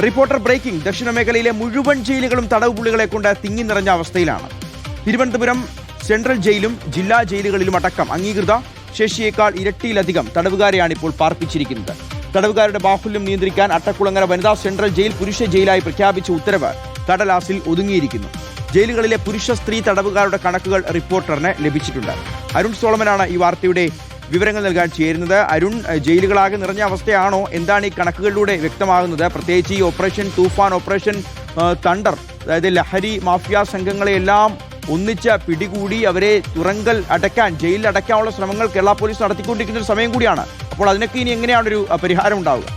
Reporter breaking. ദക്ഷിണ മേഖലയിലെ മുഴുവൻ ജയിലുകളും തടവുപുള്ളികളെ കൊണ്ട് തിങ്ങി നിറഞ്ഞ അവസ്ഥയിലാണ്. തിരുവനന്തപുരം സെൻട്രൽ ജയിലും ജില്ലാ ജയിലുകളിലും അടക്കം അംഗീകൃത ശേഷിയേക്കാൾ ഇരട്ടിയിലധികം തടവുകാരെയാണ് ഇപ്പോൾ പാർപ്പിച്ചിരിക്കുന്നത്. തടവുകാരുടെ ബാഹുല്യം നിയന്ത്രിക്കാൻ അട്ടക്കുളങ്ങര വനിതാ സെൻട്രൽ ജയിൽ പുരുഷ ജയിലായി പ്രഖ്യാപിച്ച ഉത്തരവ് കടലാസിൽ ഒതുങ്ങിയിരിക്കുന്നു. ജയിലുകളിലെ പുരുഷ സ്ത്രീ തടവുകാരുടെ കണക്കുകൾ റിപ്പോർട്ടറിന് ലഭിച്ചിട്ടുണ്ട്. അരുൺ സോളമനാണ് ഈ വാർത്തയുടെ വിവരങ്ങൾ നൽകാൻ ചേരുന്നത്. അരുൺ, ജയിലുകളാകെ നിറഞ്ഞ അവസ്ഥയാണോ? എന്താണ് ഈ കണക്കുകളിലൂടെ വ്യക്തമാകുന്നത്? പ്രത്യേകിച്ച് ഈ ഓപ്പറേഷൻ തൂഫാൻ, ഓപ്പറേഷൻ തണ്ടർ, അതായത് ലഹരി മാഫിയ സംഘങ്ങളെയെല്ലാം ഒന്നിച്ച് പിടികൂടി അവരെ തുറങ്കൽ അടയ്ക്കാൻ, ജയിലിൽ അടയ്ക്കാനുള്ള ശ്രമങ്ങൾ കേരള പോലീസ് നടത്തിക്കൊണ്ടിരിക്കുന്ന ഒരു സമയം കൂടിയാണ്. അപ്പോൾ അതിനൊക്കെ ഇനി എങ്ങനെയാണൊരു പരിഹാരം ഉണ്ടാവുക?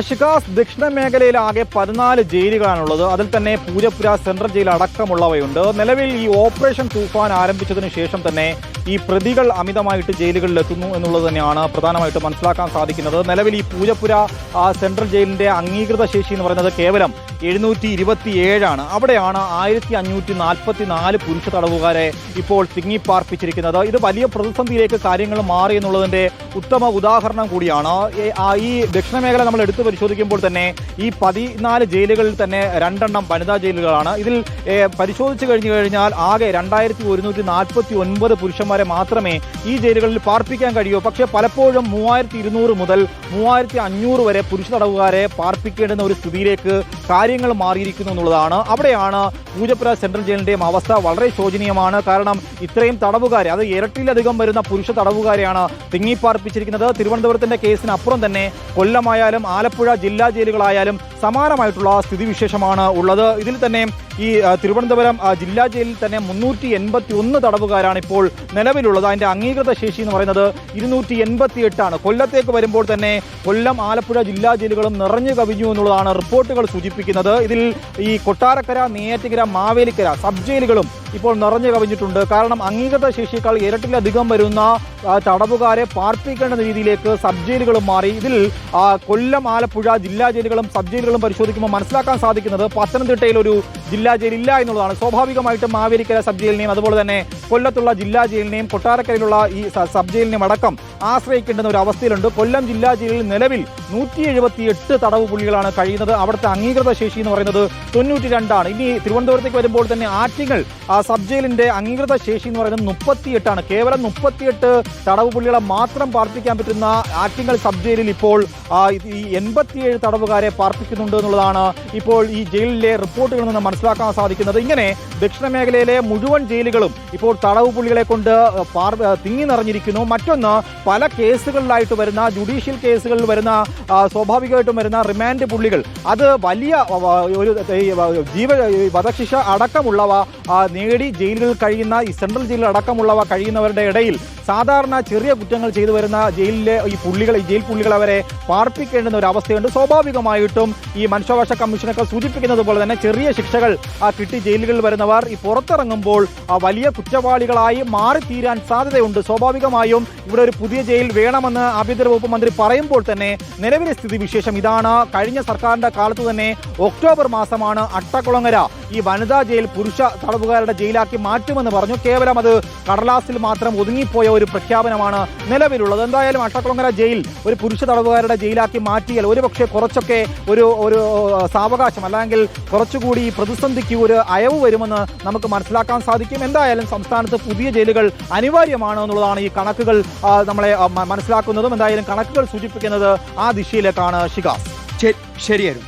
ഷിക്കാസ്, ദക്ഷിണ മേഖലയിൽ ആകെ 14 ജയിലുകളാണുള്ളത്. അതിൽ തന്നെ പൂജപ്പുര സെൻട്രൽ ജയിൽ അടക്കമുള്ളവയുണ്ട്. നിലവിൽ ഈ ഓപ്പറേഷൻ തൂഫാൻ ആരംഭിച്ചതിന് ശേഷം തന്നെ ഈ പ്രതികൾ അമിതമായിട്ട് ജയിലുകളിൽ എത്തുന്നു എന്നുള്ളത് തന്നെയാണ് പ്രധാനമായിട്ട് മനസ്സിലാക്കാൻ സാധിക്കുന്നത്. നിലവിൽ ഈ പൂജപ്പുര സെൻട്രൽ ജയിലിന്റെ അംഗീകൃത ശേഷി എന്ന് പറയുന്നത് കേവലം 727 അവിടെയാണ് 1544 പുരുഷ തടവുകാരെ ഇപ്പോൾ തിങ്ങിപ്പാർപ്പിച്ചിരിക്കുന്നത്. ഇത് വലിയ പ്രതിസന്ധിയിലേക്ക് കാര്യങ്ങൾ മാറി എന്നുള്ളതിന്റെ ഉത്തമ ഉദാഹരണം കൂടിയാണ്. ഈ ദക്ഷിണ മേഖല നമ്മൾ എടുത്തു പരിശോധിക്കുമ്പോൾ തന്നെ ഈ 14 ജയിലുകളിൽ തന്നെ 2 വനിതാ ജയിലുകളാണ്. ഇതിൽ പരിശോധിച്ചു കഴിഞ്ഞാൽ ആകെ 2149 പുരുഷന്മാരെ മാത്രമേ ഈ ജയിലുകളിൽ പാർപ്പിക്കാൻ കഴിയൂ. പക്ഷേ പലപ്പോഴും 3200 മുതൽ 3500 വരെ പുരുഷ തടവുകാരെ പാർപ്പിക്കേണ്ടുന്ന ഒരു സ്ഥിതിയിലേക്ക് കാര്യങ്ങൾ മാറിയിരിക്കുന്നു എന്നുള്ളതാണ്. അവിടെയാണ് പൂജപ്പുര സെൻട്രൽ ജയിലിന്റെയും അവസ്ഥ വളരെ ശോചനീയമാണ്. കാരണം ഇത്രയും തടവുകാരെ, അത് ഇരട്ടിയിലധികം വരുന്ന പുരുഷ തടവുകാരെയാണ് തിങ്ങിപ്പാർപ്പിച്ചിരിക്കുന്നത്. തിരുവനന്തപുരത്തിന്റെ കേസിനപ്പുറം തന്നെ കൊല്ലമായാലും ആലപ്പുഴ ജില്ലാ ജയിലുകളായാലും സമാനമായിട്ടുള്ള സ്ഥിതിവിശേഷമാണ് ഉള്ളത്. ഇതിൽ തന്നെ ഈ തിരുവനന്തപുരം ജില്ലാ ജയിലിൽ തന്നെ 381 തടവുകാരാണ് ഇപ്പോൾ നിലവിലുള്ളത്. അതിന്റെ അംഗീകൃത ശേഷി എന്ന് പറയുന്നത് 288. കൊല്ലത്തേക്ക് വരുമ്പോൾ തന്നെ കൊല്ലം, ആലപ്പുഴ ജില്ലാ ജയിലുകളും നിറഞ്ഞു കവിഞ്ഞു എന്നുള്ളതാണ് റിപ്പോർട്ടുകൾ സൂചിപ്പിക്കുന്നത്. ഇതിൽ ഈ കൊട്ടാരക്കര, നെയ്യാറ്റിൻകര, മാവേലിക്കര സബ് ജയിലുകളും ഇപ്പോൾ നിറഞ്ഞു കവിഞ്ഞിട്ടുണ്ട്. കാരണം അംഗീകൃത ശേഷിയേക്കാൾ ഇരട്ടിലധികം വരുന്ന തടവുകാരെ പാർപ്പിക്കേണ്ട രീതിയിലേക്ക് സബ് ജയിലുകളും മാറി. ഇതിൽ കൊല്ലം, ആലപ്പുഴ ജില്ലാ ജയിലുകളും സബ് ജയിലുകളും പരിശോധിക്കുമ്പോൾ മനസ്സിലാക്കാൻ സാധിക്കുന്നത് പത്തനംതിട്ടയിൽ ഒരു ജില്ലാ ജയിലില്ല എന്നുള്ളതാണ്. സ്വാഭാവികമായിട്ടും മാവേലിക്കര സബ് ജയിലിനെയും അതുപോലെ തന്നെ കൊല്ലത്തുള്ള ജില്ലാ ജയിലിനെയും കൊട്ടാരക്കരയിലുള്ള ഈ സബ് ജയിലിനെയും അടക്കം ആശ്രയിക്കേണ്ടുന്ന ഒരു അവസ്ഥയിലുണ്ട്. കൊല്ലം ജില്ലാ ജയിലിൽ നിലവിൽ 178 തടവ് പുള്ളികളാണ് കഴിയുന്നത്. അവിടുത്തെ അംഗീകൃത ശേഷി എന്ന് പറയുന്നത് 92. ഇനി തിരുവനന്തപുരത്തേക്ക് വരുമ്പോൾ തന്നെ ആറ്റിങ്ങൽ സബ് ജയിലിന്റെ അംഗീകൃത ശേഷി എന്ന് പറയുന്നത് 38. കേവലം 38 തടവ് പുള്ളികളെ മാത്രം പാർപ്പിക്കാൻ പറ്റുന്ന ആറ്റിങ്ങൽ സബ് ജയിലിൽ ഇപ്പോൾ ഈ 87 തടവുകാരെ പാർപ്പിക്കുന്നുണ്ട് എന്നുള്ളതാണ് ഇപ്പോൾ ഈ ജയിലിലെ റിപ്പോർട്ടുകളിൽ നിന്ന് മനസ്സിലാക്കാൻ സാധിക്കുന്നത്. ഇങ്ങനെ ദക്ഷിണ മേഖലയിലെ മുഴുവൻ ജയിലുകളും ഇപ്പോൾ തടവ് പുള്ളികളെ കൊണ്ട് തിങ്ങി നിറഞ്ഞിരിക്കുന്നു. മറ്റൊന്ന്, പല കേസുകളിലായിട്ട് വരുന്ന ജുഡീഷ്യൽ കേസുകളിൽ വരുന്ന സ്വാഭാവികമായിട്ടും വരുന്ന റിമാൻഡ് പുള്ളികൾ, അത് വലിയ ഒരു വധശിക്ഷ അടക്കമുള്ളവ നേടി ജയിലുകളിൽ കഴിയുന്ന, ഈ സെൻട്രൽ ജയിലിൽ അടക്കമുള്ളവ കഴിയുന്നവരുടെ ഇടയിൽ സാധാരണ ചെറിയ കുറ്റങ്ങൾ ചെയ്തു വരുന്ന ജയിലിലെ ഈ ജയിൽ പുള്ളികൾ അവരെ പാർപ്പിക്കേണ്ടുന്ന ഒരു അവസ്ഥയുണ്ട്. സ്വാഭാവികമായിട്ടും ഈ മനുഷ്യാവകാശ കമ്മീഷനൊക്കെ സൂചിപ്പിക്കുന്നത് പോലെ തന്നെ ചെറിയ ശിക്ഷകൾ കിട്ടി ജയിലുകളിൽ വരുന്നവർ ഈ പുറത്തിറങ്ങുമ്പോൾ വലിയ കുറ്റവാളികളായി മാറിത്തീരാൻ സാധ്യതയുണ്ട്. സ്വാഭാവികമായും ഇവിടെ ഒരു പുതിയ ജയിൽ വേണമെന്ന് ആഭ്യന്തര വകുപ്പ് മന്ത്രി പറയുമ്പോൾ തന്നെ നിലവിലെ സ്ഥിതിവിശേഷം ഇതാണ്. കഴിഞ്ഞ സർക്കാരിന്റെ കാലത്ത് തന്നെ ഒക്ടോബർ മാസമാണ് അട്ടക്കുളങ്ങര ഈ വനിതാ ജയിൽ പുരുഷ തടവുകാരുടെ ജയിലാക്കി മാറ്റുമെന്ന് പറഞ്ഞു. കേവലം അത് കടലാസിൽ മാത്രം ഒതുങ്ങിപ്പോയ ഒരു പ്രഖ്യാപനമാണ് നിലവിലുള്ളത്. എന്തായാലും അട്ടക്കുളങ്ങര ജയിൽ ഒരു പുരുഷ തടവുകാരുടെ ജയിലാക്കി മാറ്റിയാൽ ഒരുപക്ഷെ കുറച്ചൊക്കെ ഒരു സാവകാശം, അല്ലെങ്കിൽ കുറച്ചുകൂടി ഈ പ്രതിസന്ധിക്ക് ഒരു അയവ് വരുമെന്ന് നമുക്ക് മനസ്സിലാക്കാൻ സാധിക്കും. എന്തായാലും സംസ്ഥാനത്ത് പുതിയ ജയിലുകൾ അനിവാര്യമാണ് എന്നുള്ളതാണ് ഈ കണക്കുകൾ നമ്മളെ മനസ്സിലാക്കുന്നതും. എന്തായാലും കണക്കുകൾ സൂചിപ്പിക്കുന്നത് ആ ദിശയിലേക്കാണ്. ഷികാസ്, ശരിയായിരുന്നു.